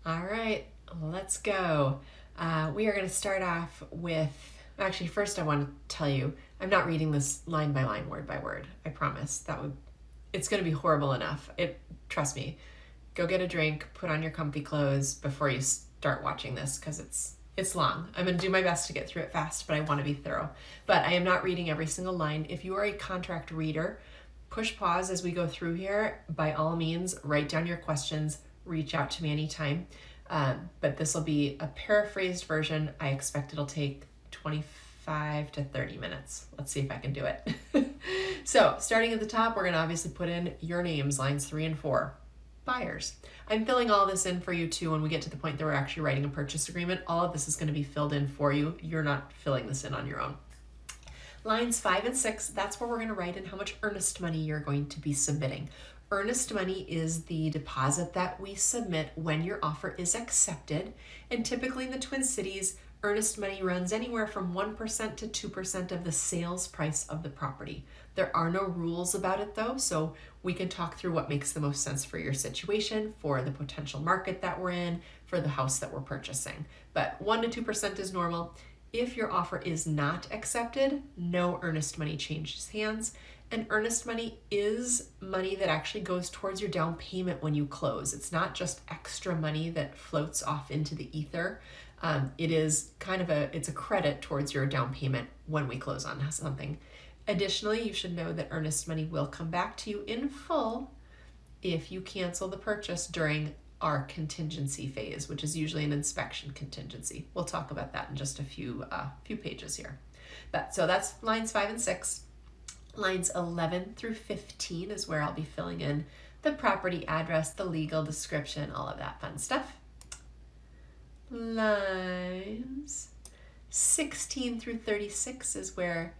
All right, let's go. We are going to start off with, actually, first I want to tell you, I'm not reading this line by line, word by word. I promise. It's going to be horrible enough. Trust me. Go get a drink, put on your comfy clothes before you start watching this because it's long. I'm going to do my best to get through it fast, but I want to be thorough. But I am not reading every single line. If you are a contract reader, push pause as we go through here. By all means, write down your questions, reach out to me anytime. But this will be a paraphrased version. I expect it'll take 25 to 30 minutes. Let's see if I can do it. So starting at the top, we're going to obviously put in your names, lines 3 and 4. Buyers. I'm filling all this in for you too when we get to the point that we're actually writing a purchase agreement. All of this is going to be filled in for you. You're not filling this in on your own. Lines 5 and 6, that's where we're going to write in how much earnest money you're going to be submitting. Earnest money is the deposit that we submit when your offer is accepted. And typically in the Twin Cities, earnest money runs anywhere from 1% to 2% of the sales price of the property. There are no rules about it though, so we can talk through what makes the most sense for your situation, for the potential market that we're in, for the house that we're purchasing. But 1% to 2% is normal. If your offer is not accepted, no earnest money changes hands. And earnest money is money that actually goes towards your down payment when you close. It's not just extra money that floats off into the ether. It is it's a credit towards your down payment when we close on something. Additionally, you should know that earnest money will come back to you in full if you cancel the purchase during our contingency phase, which is usually an inspection contingency. We'll talk about that in just a few pages here. So that's lines 5 and 6. Lines 11 through 15 is where I'll be filling in the property address, the legal description, all of that fun stuff. Lines 16 through 36 is where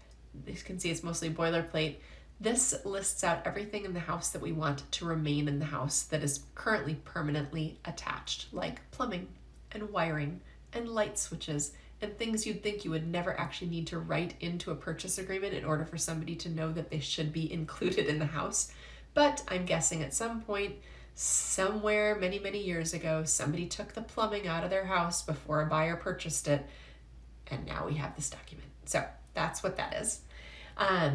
you can see it's mostly boilerplate. This lists out everything in the house that we want to remain in the house that is currently permanently attached, like plumbing and wiring and light switches and things you'd think you would never actually need to write into a purchase agreement in order for somebody to know that they should be included in the house. But I'm guessing at some point, somewhere many, many years ago, somebody took the plumbing out of their house before a buyer purchased it, and now we have this document. So that's what that is.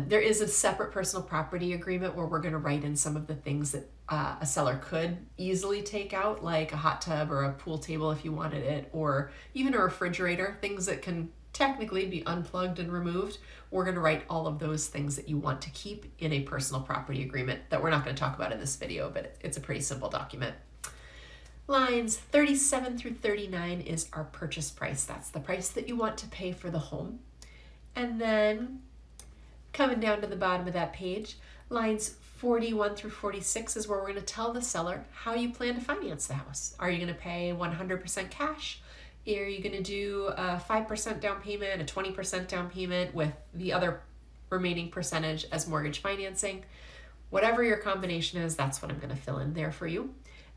There is a separate personal property agreement where we're going to write in some of the things that a seller could easily take out, like a hot tub or a pool table if you wanted it, or even a refrigerator, things that can technically be unplugged and removed. We're going to write all of those things that you want to keep in a personal property agreement that we're not going to talk about in this video, but it's a pretty simple document. Lines 37 through 39 is our purchase price. That's the price that you want to pay for the home. And then coming down to the bottom of that page, lines 41 through 46 is where we're going to tell the seller how you plan to finance the house. Are you going to pay 100% cash? Are you going to do a 5% down payment, a 20% down payment with the other remaining percentage as mortgage financing? Whatever your combination is, that's what I'm going to fill in there for you.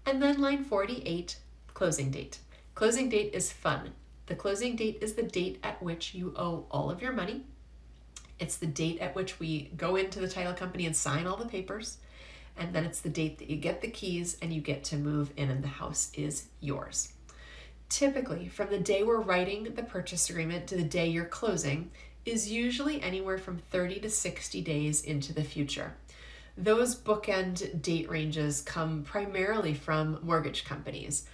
And then line 48, closing date. Closing date is fun. The closing date is the date at which you owe all of your money. It's the date at which we go into the title company and sign all the papers. And then it's the date that you get the keys and you get to move in and the house is yours. Typically, from the day we're writing the purchase agreement to the day you're closing is usually anywhere from 30 to 60 days into the future. Those bookend date ranges come primarily from mortgage companies.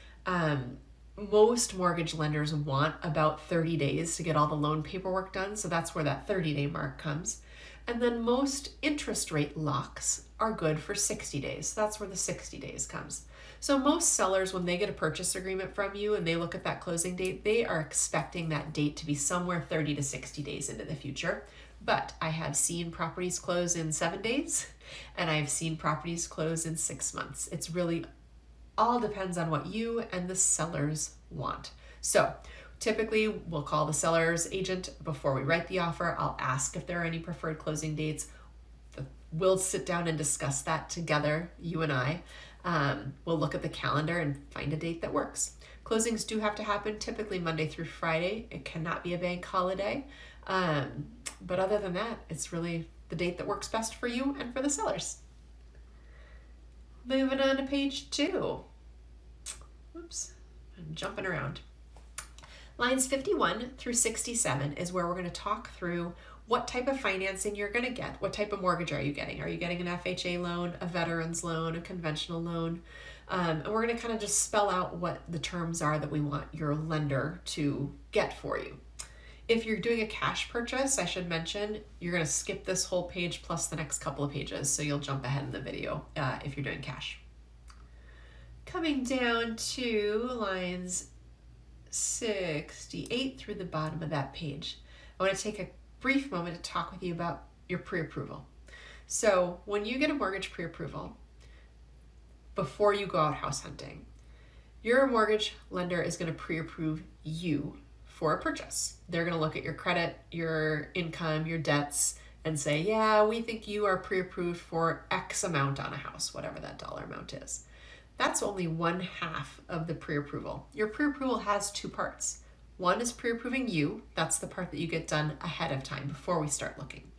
Most mortgage lenders want about 30 days to get all the loan paperwork done, so that's where that 30-day mark comes. And then most interest rate locks are good for 60 days. That's where the 60 days comes. So most sellers, when they get a purchase agreement from you and they look at that closing date, they are expecting that date to be somewhere 30 to 60 days into the future. But I have seen properties close in 7 days, and I've seen properties close in 6 months. It's really all depends on what you and the sellers want. So typically we'll call the seller's agent before we write the offer. I'll ask if there are any preferred closing dates. We'll sit down and discuss that together, you and I. We'll look at the calendar and find a date that works. Closings do have to happen typically Monday through Friday. It cannot be a bank holiday. But other than that, it's really the date that works best for you and for the sellers. Moving on to page 2. Oops, I'm jumping around. Lines 51 through 67 is where we're going to talk through what type of financing you're going to get. What type of mortgage are you getting? Are you getting an FHA loan, a veteran's loan, a conventional loan? And we're going to kind of just spell out what the terms are that we want your lender to get for you. If you're doing a cash purchase, I should mention, you're going to skip this whole page plus the next couple of pages, so you'll jump ahead in the video if you're doing cash. Coming down to lines 68 through the bottom of that page, I want to take a brief moment to talk with you about your pre-approval. So when you get a mortgage pre-approval, before you go out house hunting, your mortgage lender is going to pre-approve you for a purchase. They're going to look at your credit, your income, your debts, and say, yeah, we think you are pre-approved for X amount on a house, whatever that dollar amount is. That's only one half of the pre-approval. Your pre-approval has two parts. One is pre-approving you. That's the part that you get done ahead of time before we start looking.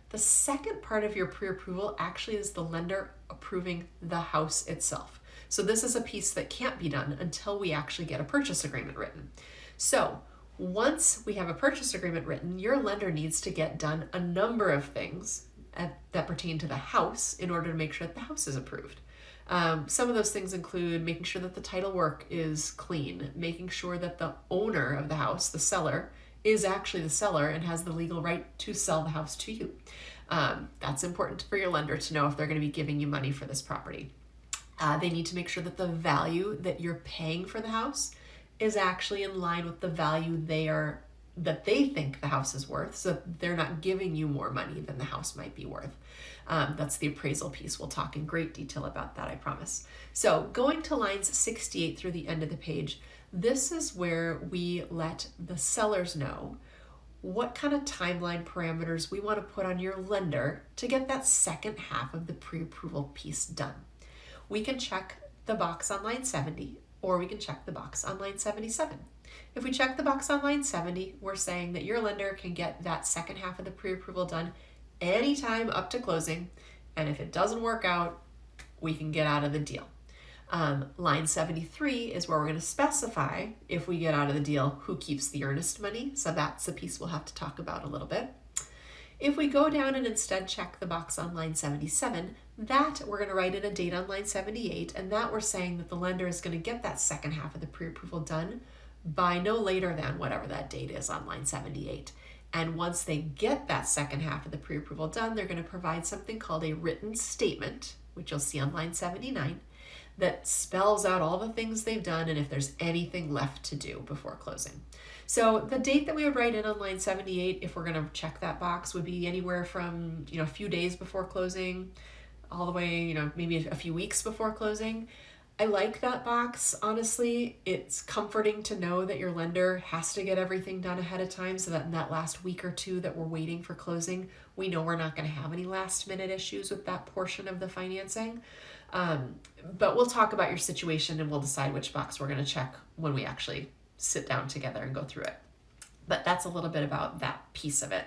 The second part of your pre-approval actually is the lender approving the house itself. So this is a piece that can't be done until we actually get a purchase agreement written. So once we have a purchase agreement written, your lender needs to get done a number of things that pertain to the house in order to make sure that the house is approved. Some of those things include making sure that the title work is clean, making sure that the owner of the house, the seller, is actually the seller and has the legal right to sell the house to you. That's important for your lender to know if they're going to be giving you money for this property. They need to make sure that the value that you're paying for the house is actually in line with the value that they think the house is worth, so they're not giving you more money than the house might be worth. That's the appraisal piece. We'll talk in great detail about that, I promise. So going to lines 68 through the end of the page, this is where we let the sellers know what kind of timeline parameters we want to put on your lender to get that second half of the pre-approval piece done. We can check the box on line 70, or we can check the box on line 77. If we check the box on line 70, we're saying that your lender can get that second half of the pre-approval done anytime up to closing, and if it doesn't work out, we can get out of the deal. Line 73 is where we're going to specify, if we get out of the deal, who keeps the earnest money, so that's the piece we'll have to talk about a little bit. If we go down and instead check the box on line 77, that we're going to write in a date on line 78, and that we're saying that the lender is going to get that second half of the pre-approval done by no later than whatever that date is on line 78. And once they get that second half of the pre-approval done, they're going to provide something called a written statement, which you'll see on line 79, that spells out all the things they've done and if there's anything left to do before closing. So the date that we would write in on line 78, if we're going to check that box, would be anywhere from a few days before closing, all the way maybe a few weeks before closing. I like that box, honestly. It's comforting to know that your lender has to get everything done ahead of time so that in that last week or two that we're waiting for closing, we know we're not going to have any last minute issues with that portion of the financing. But we'll talk about your situation and we'll decide which box we're going to check when we actually sit down together and go through it. But that's a little bit about that piece of it.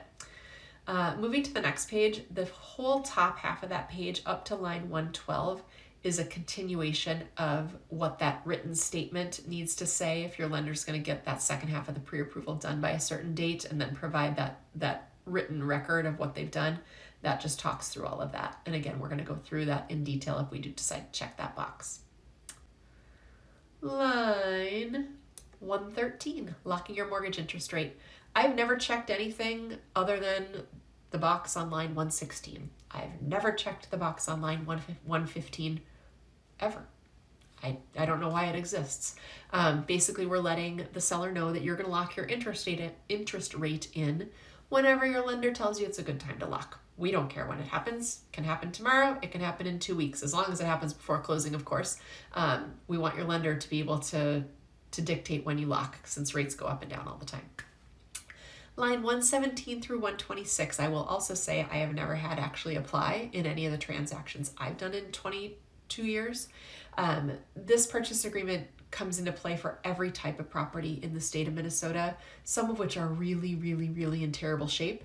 Moving to the next page, the whole top half of that page up to line 112 is a continuation of what that written statement needs to say if your lender's going to get that second half of the pre-approval done by a certain date and then provide that written record of what they've done. That just talks through all of that. And again, we're going to go through that in detail if we do decide to check that box. Line 113, locking your mortgage interest rate. I've never checked anything other than the box on line 116. I've never checked the box on line 115 ever. I don't know why it exists. Basically, we're letting the seller know that you're going to lock your interest rate in whenever your lender tells you it's a good time to lock. We don't care when it happens. It can happen tomorrow. It can happen in 2 weeks, as long as it happens before closing, of course. We want your lender to be able to dictate when you lock, since rates go up and down all the time. Line 117 through 126, I will also say I have never had actually apply in any of the transactions I've done in 22 years. This purchase agreement comes into play for every type of property in the state of Minnesota, some of which are really, really, really in terrible shape.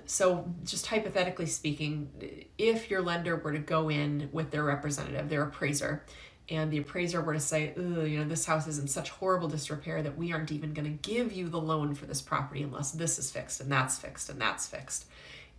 So just hypothetically speaking, if your lender were to go in with their representative, their appraiser, and the appraiser were to say, this house is in such horrible disrepair that we aren't even going to give you the loan for this property unless this is fixed and that's fixed and that's fixed.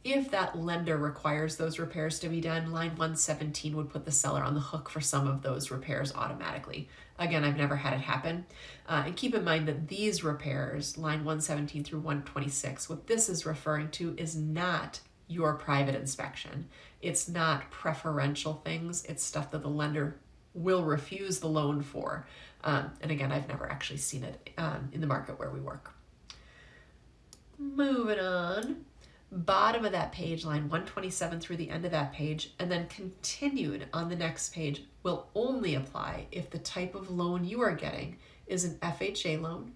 If that lender requires those repairs to be done, line 117 would put the seller on the hook for some of those repairs automatically. Again, I've never had it happen. And keep in mind that these repairs, line 117 through 126, what this is referring to is not your private inspection. It's not preferential things. It's stuff that the lender will refuse the loan for. And again, I've never actually seen it in the market where we work. Moving on. Bottom of that page, line 127 through the end of that page, and then continued on the next page will only apply if the type of loan you are getting is an FHA loan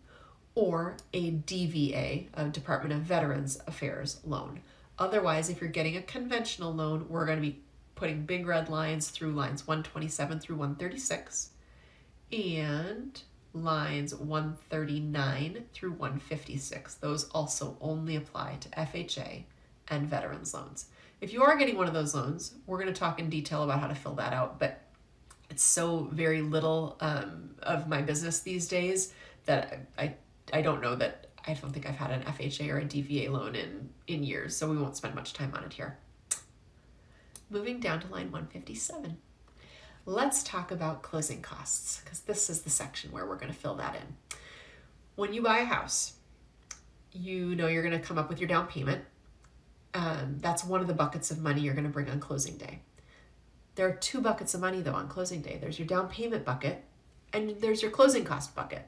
or a DVA, a Department of Veterans Affairs loan. Otherwise, if you're getting a conventional loan, we're going to be putting big red lines through lines 127 through 136 and lines 139 through 156. Those also only apply to FHA and veterans loans. If you are getting one of those loans, we're going to talk in detail about how to fill that out, but it's so very little of my business these days that I don't know that, I don't think I've had an FHA or a DVA loan in years, so we won't spend much time on it here. Moving down to line 157. Let's talk about closing costs, because this is the section where we're going to fill that in. When you buy a house, you know you're going to come up with your down payment. That's one of the buckets of money you're going to bring on closing day. There are two buckets of money, though, on closing day. There's your down payment bucket, and there's your closing cost bucket.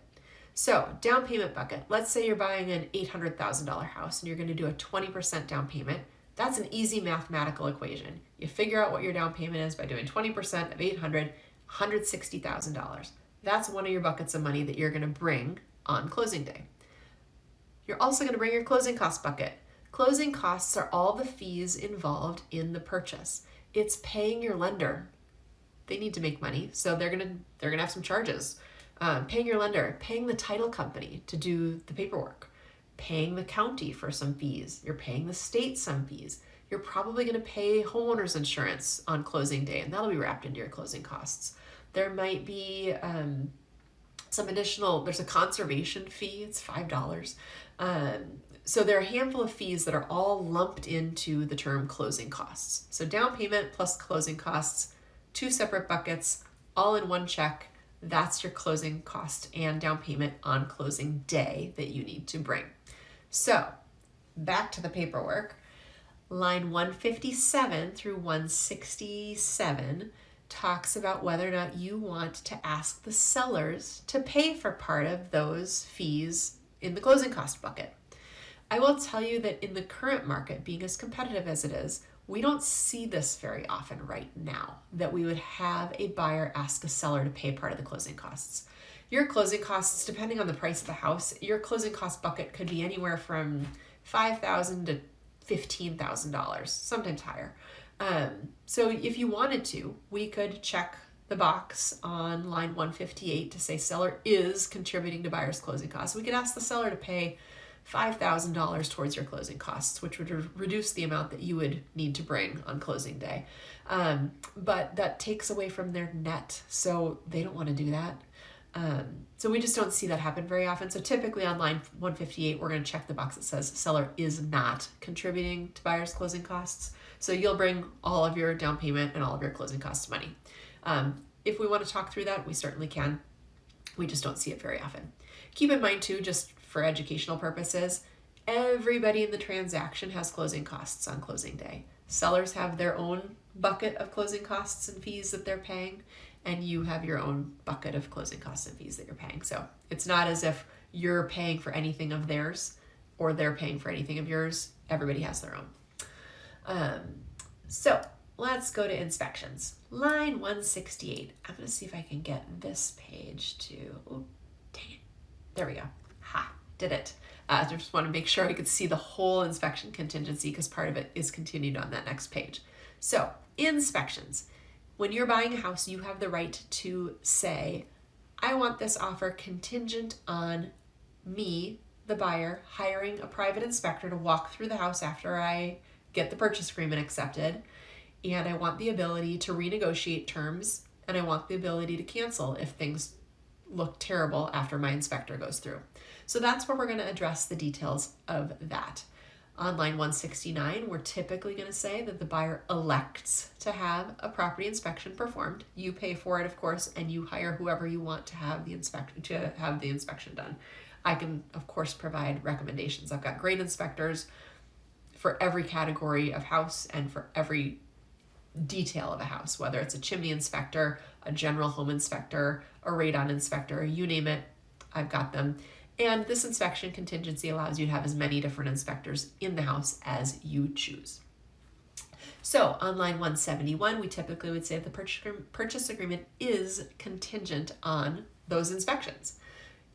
So, down payment bucket, let's say you're buying an $800,000 house, and you're going to do a 20% down payment. That's an easy mathematical equation. You figure out what your down payment is by doing 20% of $800,000, $160,000. That's one of your buckets of money that you're going to bring on closing day. You're also going to bring your closing cost bucket. Closing costs are all the fees involved in the purchase. It's paying your lender. They need to make money, so they're gonna have some charges. Paying your lender, paying the title company to do the paperwork, paying the county for some fees. You're paying the state some fees. You're probably going to pay homeowners insurance on closing day, and that'll be wrapped into your closing costs. There might be some additional, there's a conservation fee, it's $5. So there are a handful of fees that are all lumped into the term closing costs. So down payment plus closing costs, two separate buckets, all in one check. That's your closing cost and down payment on closing day that you need to bring. So back to the paperwork. Line 157 through 167 talks about whether or not you want to ask the sellers to pay for part of those fees in the closing cost bucket. I will tell you that in the current market, being as competitive as it is, we don't see this very often right now, that we would have a buyer ask a seller to pay part of the closing costs. Your closing costs, depending on the price of the house, your closing cost bucket could be anywhere from $5,000 to $15,000, sometimes higher. So if you wanted to, we could check the box on line 158 to say seller is contributing to buyer's closing costs. We could ask the seller to pay $5,000 towards your closing costs, which would reduce the amount that you would need to bring on closing day. But that takes away from their net, so they don't want to do that. So we just don't see that happen very often. So typically on line 158, we're going to check the box that says seller is not contributing to buyer's closing costs. So you'll bring all of your down payment and all of your closing costs money. If we want to talk through that, we certainly can. We just don't see it very often. Keep in mind too, just for educational purposes, everybody in the transaction has closing costs on closing day. Sellers have their own bucket of closing costs and fees that they're paying, and you have your own bucket of closing costs and fees that you're paying. So it's not as if you're paying for anything of theirs or they're paying for anything of yours. Everybody has their own. So let's go to inspections. Line 168. I'm going to see if I can get this page to, oh, dang it. There we go. Ha, did it. I just want to make sure I could see the whole inspection contingency because part of it is continued on that next page. So inspections. When you're buying a house, you have the right to say, I want this offer contingent on me, the buyer, hiring a private inspector to walk through the house after I get the purchase agreement accepted. And I want the ability to renegotiate terms and I want the ability to cancel if things look terrible after my inspector goes through. So that's where we're going to address the details of that. On line 169, we're typically going to say that the buyer elects to have a property inspection performed. You pay for it, of course, and you hire whoever you want to have the inspection done. I can, of course, provide recommendations. I've got great inspectors for every category of house and for every detail of a house, whether it's a chimney inspector, a general home inspector, a radon inspector, you name it, I've got them. And this inspection contingency allows you to have as many different inspectors in the house as you choose. So on line 171, we typically would say the purchase agreement is contingent on those inspections.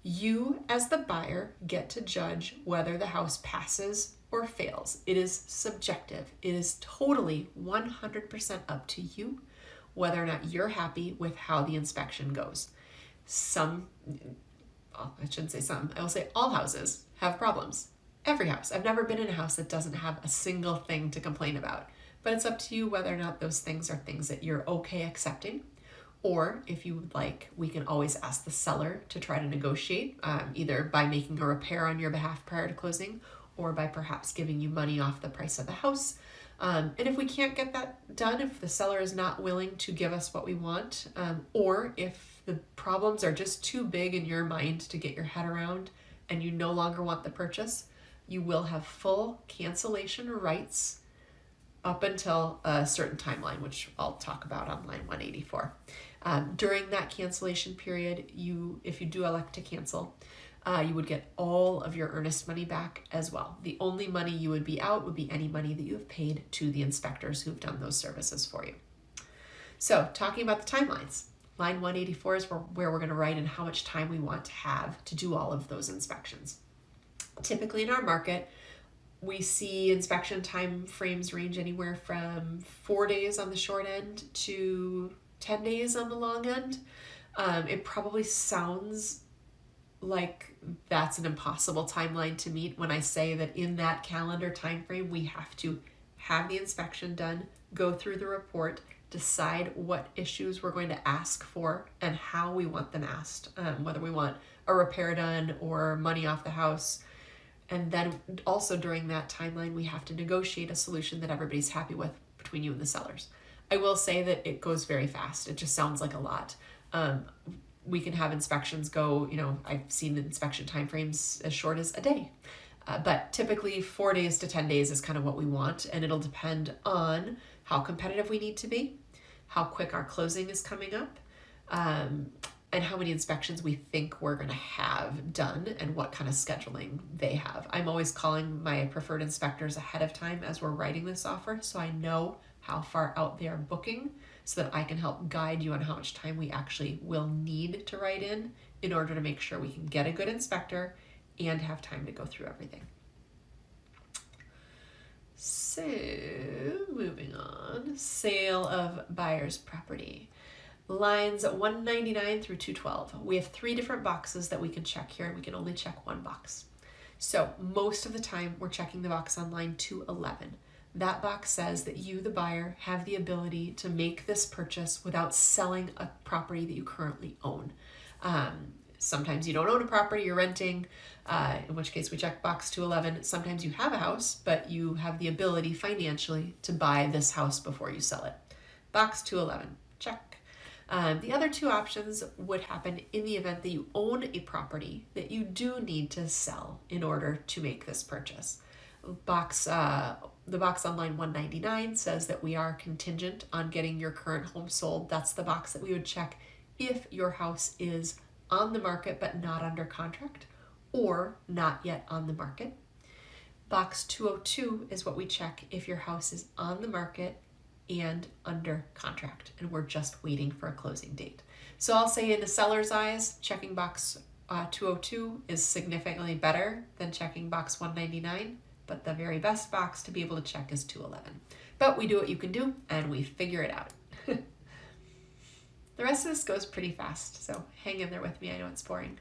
You, as the buyer, get to judge whether the house passes or fails. It is subjective. It is totally 100% up to you whether or not you're happy with how the inspection goes. I shouldn't say some, I will say all houses have problems. Every house. I've never been in a house that doesn't have a single thing to complain about. But it's up to you whether or not those things are things that you're okay accepting. Or if you would like, we can always ask the seller to try to negotiate, either by making a repair on your behalf prior to closing, or by perhaps giving you money off the price of the house. And if we can't get that done, if the seller is not willing to give us what we want, or if the problems are just too big in your mind to get your head around and you no longer want the purchase, you will have full cancellation rights up until a certain timeline, which I'll talk about on line 184. During that cancellation period, if you do elect to cancel, you would get all of your earnest money back as well. The only money you would be out would be any money that you have paid to the inspectors who've done those services for you. So talking about the timelines, line 184 is where we're going to write in how much time we want to have to do all of those inspections. Typically in our market, we see inspection time frames range anywhere from 4 days on the short end to 10 days on the long end. It probably sounds like that's an impossible timeline to meet when I say that in that calendar time frame, we have to have the inspection done, go through the report, decide what issues we're going to ask for and how we want them asked, whether we want a repair done or money off the house. And then also during that timeline, we have to negotiate a solution that everybody's happy with between you and the sellers. I will say that it goes very fast. It just sounds like a lot. We can have inspections go, I've seen inspection timeframes as short as a day. But typically 4 days to 10 days is kind of what we want. And it'll depend on how competitive we need to be, how quick our closing is coming up, and how many inspections we think we're going to have done and what kind of scheduling they have. I'm always calling my preferred inspectors ahead of time as we're writing this offer, so I know how far out they are booking so that I can help guide you on how much time we actually will need to write in order to make sure we can get a good inspector and have time to go through everything. So, moving on, sale of buyer's property. Lines 199 through 212. We have 3 different boxes that we can check here, and we can only check one box. So most of the time, we're checking the box on line 211. That box says that you, the buyer, have the ability to make this purchase without selling a property that you currently own. Sometimes you don't own a property, you're renting, in which case we check box 211. Sometimes you have a house, but you have the ability financially to buy this house before you sell it. Box 211, check. The other 2 options would happen in the event that you own a property that you do need to sell in order to make this purchase. The box on line 199 says that we are contingent on getting your current home sold. That's the box that we would check if your house is on the market but not under contract or not yet on the market. Box 202 is what we check if your house is on the market and under contract and we're just waiting for a closing date. So I'll say in the seller's eyes, checking box 202 is significantly better than checking box 199, but the very best box to be able to check is 211. But we do what you can do and we figure it out. The rest of this goes pretty fast, so hang in there with me. I know it's boring.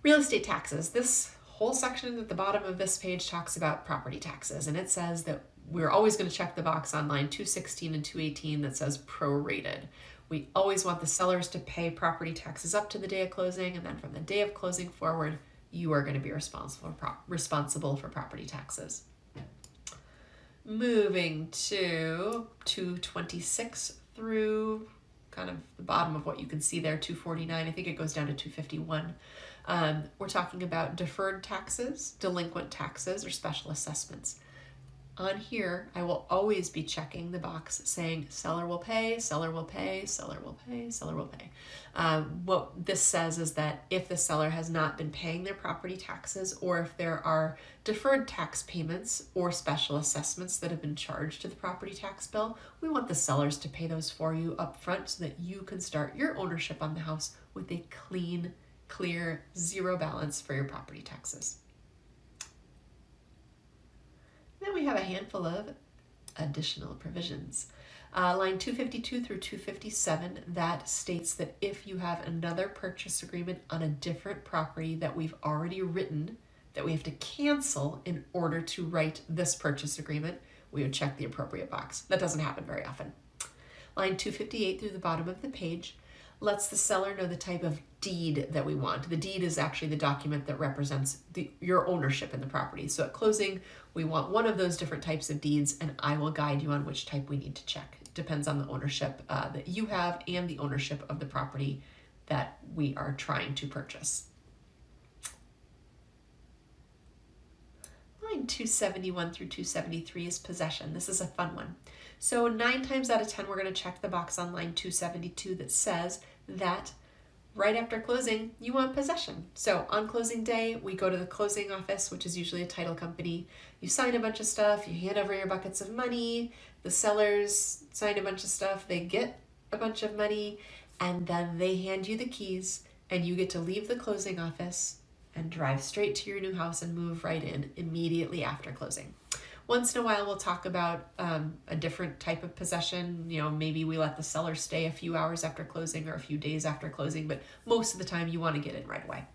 Real estate taxes. This whole section at the bottom of this page talks about property taxes, and it says that we're always going to check the box on line 216 and 218 that says prorated. We always want the sellers to pay property taxes up to the day of closing, and then from the day of closing forward, you are going to be responsible for property taxes. Moving to 226 through kind of the bottom of what you can see there, 249. I think it goes down to 251. We're talking about deferred taxes, delinquent taxes, or special assessments. On here, I will always be checking the box saying seller will pay, seller will pay, seller will pay, seller will pay. What this says is that if the seller has not been paying their property taxes, or if there are deferred tax payments or special assessments that have been charged to the property tax bill, we want the sellers to pay those for you up front so that you can start your ownership on the house with a clean, clear, zero balance for your property taxes. Then we have a handful of additional provisions. Line 252 through 257, that states that if you have another purchase agreement on a different property that we've already written, that we have to cancel in order to write this purchase agreement, we would check the appropriate box. That doesn't happen very often. Line 258 through the bottom of the page lets the seller know the type of deed that we want. The deed is actually the document that represents your ownership in the property. So at closing, we want one of those different types of deeds, and I will guide you on which type we need to check. It depends on the ownership that you have and the ownership of the property that we are trying to purchase. Line 271 through 273 is possession. This is a fun one. So 9 times out of 10, we're going to check the box on line 272 that says that right after closing, you want possession. So on closing day, we go to the closing office, which is usually a title company. You sign a bunch of stuff, you hand over your buckets of money, the sellers sign a bunch of stuff, they get a bunch of money, and then they hand you the keys, and you get to leave the closing office and drive straight to your new house and move right in immediately after closing. Once in a while, we'll talk about a different type of possession. You know, maybe we let the seller stay a few hours after closing or a few days after closing, but most of the time you want to get in right away.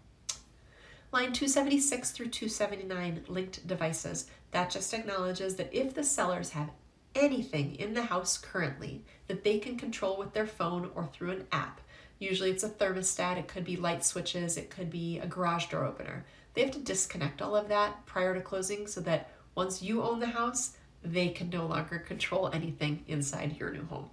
Line 276 through 279, linked devices. That just acknowledges that if the sellers have anything in the house currently that they can control with their phone or through an app, usually it's a thermostat, it could be light switches, it could be a garage door opener. They have to disconnect all of that prior to closing so that once you own the house, they can no longer control anything inside your new home.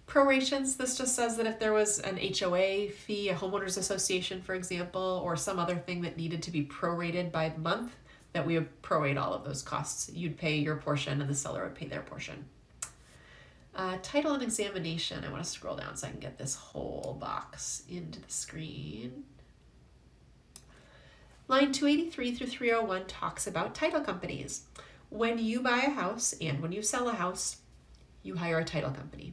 Prorations, this just says that if there was an HOA fee, a homeowners association, for example, or some other thing that needed to be prorated by the month, that we would prorate all of those costs. You'd pay your portion and the seller would pay their portion. Title and examination. I want to scroll down so I can get this whole box into the screen. Line 283 through 301 talks about title companies. When you buy a house and when you sell a house, you hire a title company.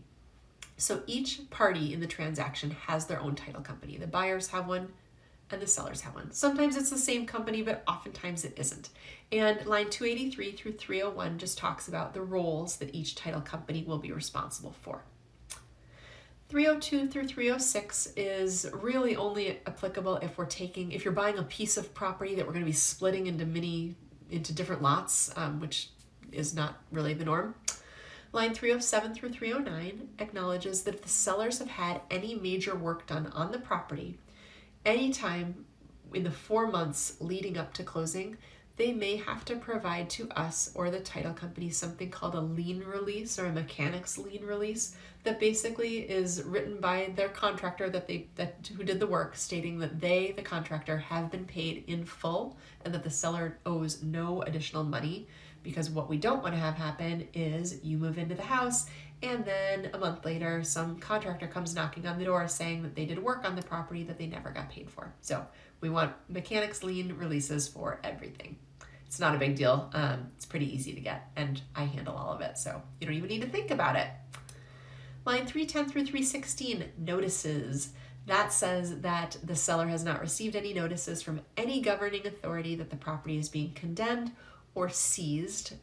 So each party in the transaction has their own title company. The buyers have one and the sellers have one. Sometimes it's the same company, but oftentimes it isn't. And line 283 through 301 just talks about the roles that each title company will be responsible for. 302 through 306 is really only applicable if you're buying a piece of property that we're going to be splitting into different lots, which is not really the norm. Line 307 through 309 acknowledges that if the sellers have had any major work done on the property, anytime in the 4 months leading up to closing, they may have to provide to us or the title company something called a lien release or a mechanic's lien release that basically is written by their contractor who did the work, stating that they, the contractor, have been paid in full and that the seller owes no additional money. Because what we don't want to have happen is you move into the house and then a month later some contractor comes knocking on the door saying that they did work on the property that they never got paid for. So we want mechanic's lien releases for everything. It's not a big deal. It's pretty easy to get, and I handle all of it, so you don't even need to think about it. Line 310 through 316, notices. That says that the seller has not received any notices from any governing authority that the property is being condemned or seized,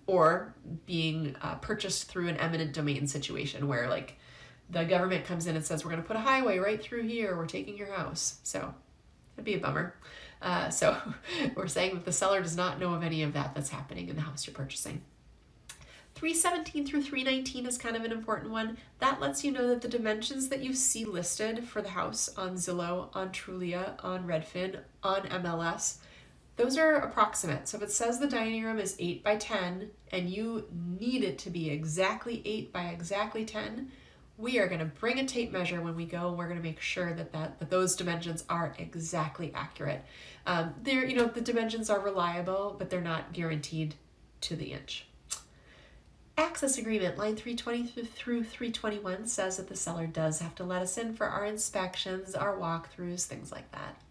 or being purchased through an eminent domain situation where like the government comes in and says, we're going to put a highway right through here, we're taking your house. So it'd be a bummer. So we're saying that the seller does not know of any of that that's happening in the house you're purchasing. 317 through 319 is kind of an important one. That lets you know that the dimensions that you see listed for the house on Zillow, on Trulia, on Redfin, on MLS, those are approximate. So if it says the dining room is 8 by 10 and you need it to be exactly 8 by exactly 10, we are going to bring a tape measure when we go, and we're going to make sure that those dimensions are exactly accurate. The dimensions are reliable, but they're not guaranteed to the inch. Access agreement, line 320 through 321 says that the seller does have to let us in for our inspections, our walkthroughs, things like that.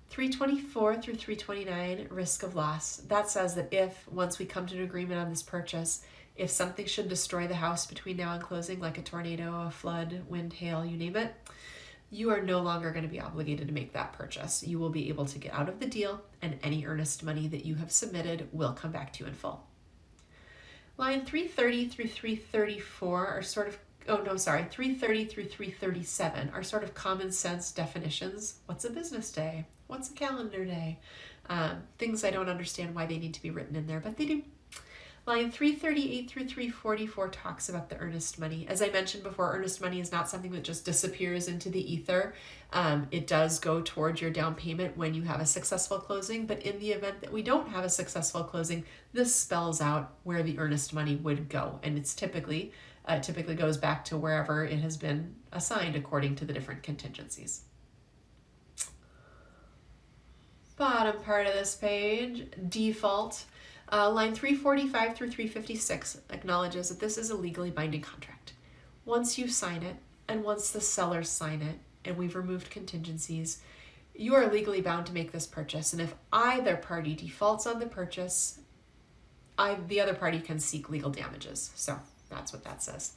324 through 329, risk of loss. That says that if, once we come to an agreement on this purchase, if something should destroy the house between now and closing, like a tornado, a flood, wind, hail, you name it, you are no longer going to be obligated to make that purchase. You will be able to get out of the deal, and any earnest money that you have submitted will come back to you in full. Line 330 through 334 are 330 through 337 are sort of common sense definitions. What's a business day? What's a calendar day? Things I don't understand why they need to be written in there, but they do. Line 338 through 344 talks about the earnest money. As I mentioned before, earnest money is not something that just disappears into the ether. It does go towards your down payment when you have a successful closing, but in the event that we don't have a successful closing, this spells out where the earnest money would go. And it's typically goes back to wherever it has been assigned according to the different contingencies. Bottom part of this page, default. Line 345 through 356 acknowledges that this is a legally binding contract. Once you sign it, and once the sellers sign it, and we've removed contingencies, you are legally bound to make this purchase. And if either party defaults on the purchase, the other party can seek legal damages. So that's what that says.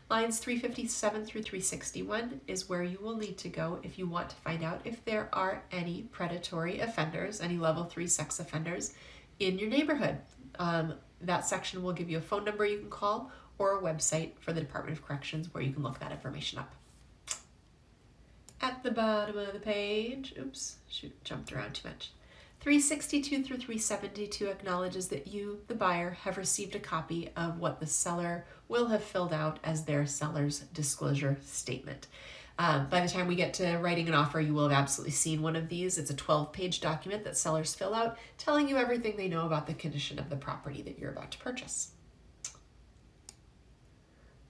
Lines 357 through 361 is where you will need to go if you want to find out if there are any predatory offenders, any level 3 sex offenders in your neighborhood. That section will give you a phone number you can call or a website for the Department of Corrections where you can look that information up. At the bottom of the page, jumped around too much. 362 through 372 acknowledges that you, the buyer, have received a copy of what the seller will have filled out as their seller's disclosure statement. By the time we get to writing an offer, you will have absolutely seen one of these. It's a 12-page document that sellers fill out, telling you everything they know about the condition of the property that you're about to purchase.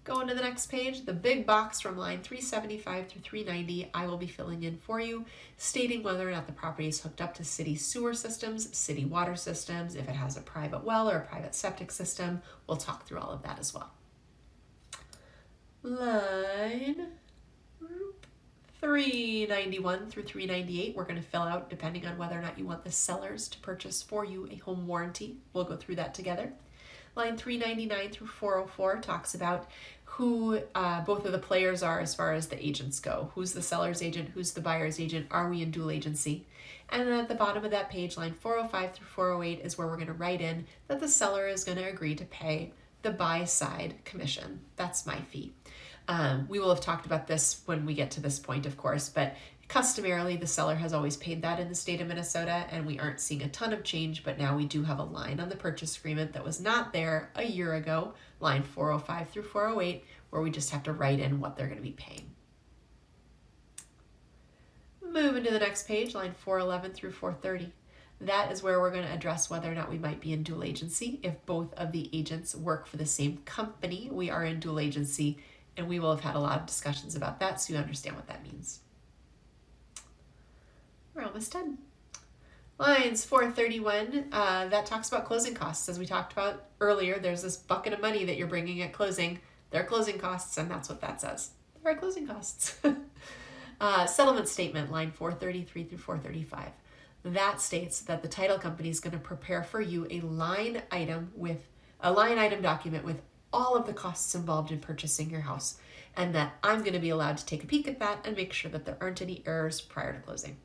Going to the next page, the big box from line 375 through 390, I will be filling in for you, stating whether or not the property is hooked up to city sewer systems, city water systems, if it has a private well or a private septic system. We'll talk through all of that as well. Line 391 through 398, we're going to fill out depending on whether or not you want the sellers to purchase for you a home warranty. We'll go through that together. Line 399 through 404 talks about who both of the players are as far as the agents go. Who's the seller's agent? Who's the buyer's agent? Are we in dual agency? And then at the bottom of that page, line 405 through 408 is where we're going to write in that the seller is going to agree to pay the buy side commission. That's my fee. We will have talked about this when we get to this point, of course, but customarily the seller has always paid that in the state of Minnesota, and we aren't seeing a ton of change, but now we do have a line on the purchase agreement that was not there a year ago, line 405 through 408, where we just have to write in what they're going to be paying. Moving to the next page, line 411 through 430. That is where we're going to address whether or not we might be in dual agency. If both of the agents work for the same company, we are in dual agency, and we will have had a lot of discussions about that, so you understand what that means. We're almost done. Lines 431, that talks about closing costs. As we talked about earlier, there's this bucket of money that you're bringing at closing. They're closing costs, and that's what that says. There are closing costs. Settlement statement, line 433 through 435. That states that the title company is going to prepare for you a line item document with all of the costs involved in purchasing your house, and that I'm going to be allowed to take a peek at that and make sure that there aren't any errors prior to closing.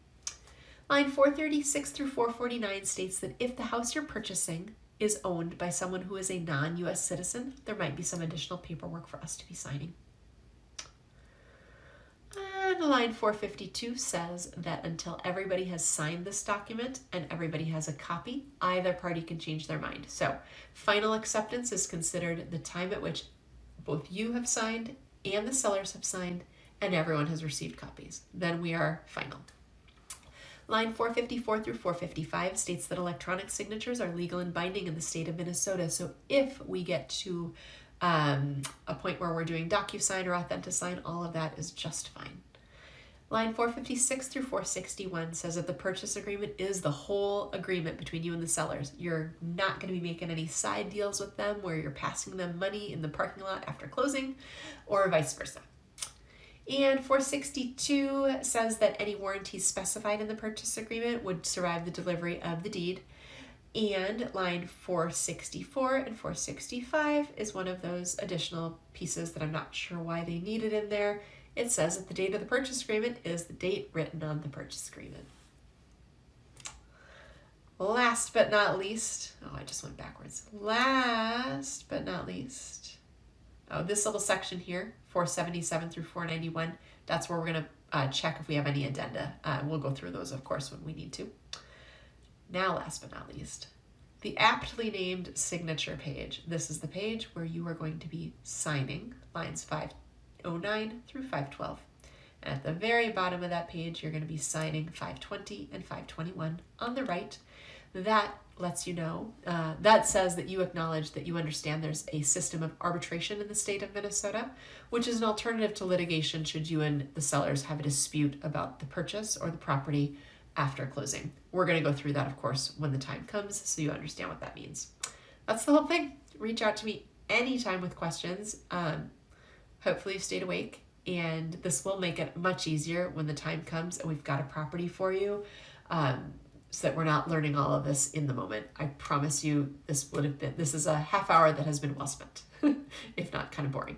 Line 436 through 449 states that if the house you're purchasing is owned by someone who is a non-U.S. citizen, there might be some additional paperwork for us to be signing. And And line 452 says that until everybody has signed this document and everybody has a copy, either party can change their mind. So final acceptance is considered the time at which both you have signed and the sellers have signed and everyone has received copies. Then we are final. Line 454 through 455 states that electronic signatures are legal and binding in the state of Minnesota. So if we get to a point where we're doing DocuSign or AuthentiSign, all of that is just fine. Line 456 through 461 says that the purchase agreement is the whole agreement between you and the sellers. You're not going to be making any side deals with them where you're passing them money in the parking lot after closing or vice versa. And 462 says that any warranties specified in the purchase agreement would survive the delivery of the deed. And line 464 and 465 is one of those additional pieces that I'm not sure why they needed in there. It says that the date of the purchase agreement is the date written on the purchase agreement. Last but not least, I just went backwards. Last but not least, this little section here, 477 through 491, that's where we're going to check if we have any addenda. We'll go through those, of course, when we need to. Now, last but not least, the aptly named signature page. This is the page where you are going to be signing lines 509 through 512. And at the very bottom of that page, you're going to be signing 520 and 521 on the right. That lets you know, that says that you acknowledge that you understand there's a system of arbitration in the state of Minnesota, which is an alternative to litigation should you and the sellers have a dispute about the purchase or the property after closing. We're going to go through that, of course, when the time comes, so you understand what that means. That's the whole thing. Reach out to me anytime with questions. Hopefully you stayed awake, and this will make it much easier when the time comes and we've got a property for you, so that we're not learning all of this in the moment. I promise you this is a half hour that has been well spent, if not kind of boring.